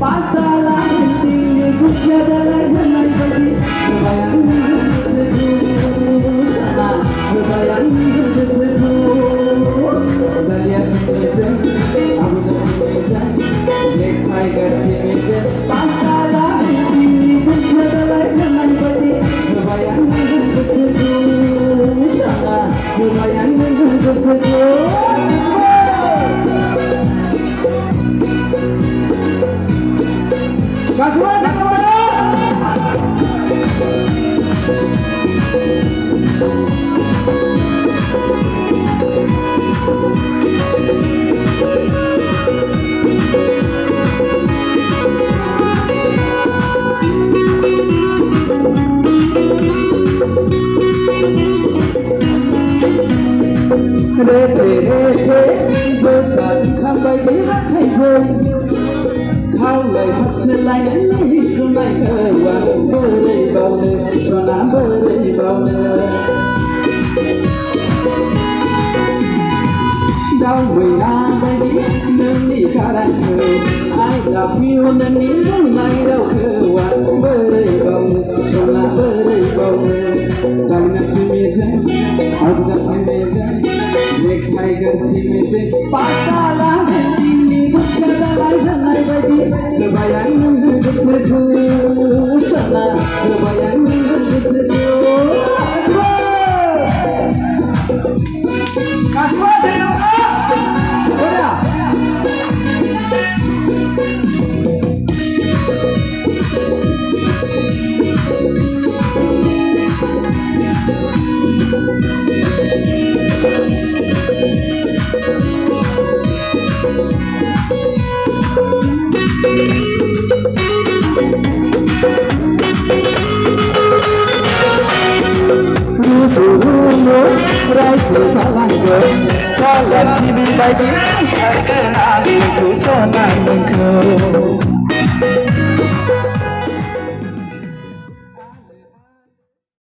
Pasalah pentingnya kusyada dengan bagi Kebayang seduh sana Kebayang seduh Dalian meja Aku dah meja Lekai gasi meja Pasalah pentingnya kusyada dengan bagi Kebayang seduh sana Kebayang seduh Kasih Kau lihat selain sungai Kewang berimbau Sona berimbau Đau vì ai đi nên đi cả đàn thờ ai là phiêu nên đi lúc này đâu Kewang berimbau Sona berimbau Kau nak si meja Aku tak si meja Nek tiger si meja Pasalah ini Kusyada jangan bagi Kebayang seduh sana Kebayang seduh Kasih dari udah Raisa salah jauh kalau cibi bayi terkenal ku sonang ku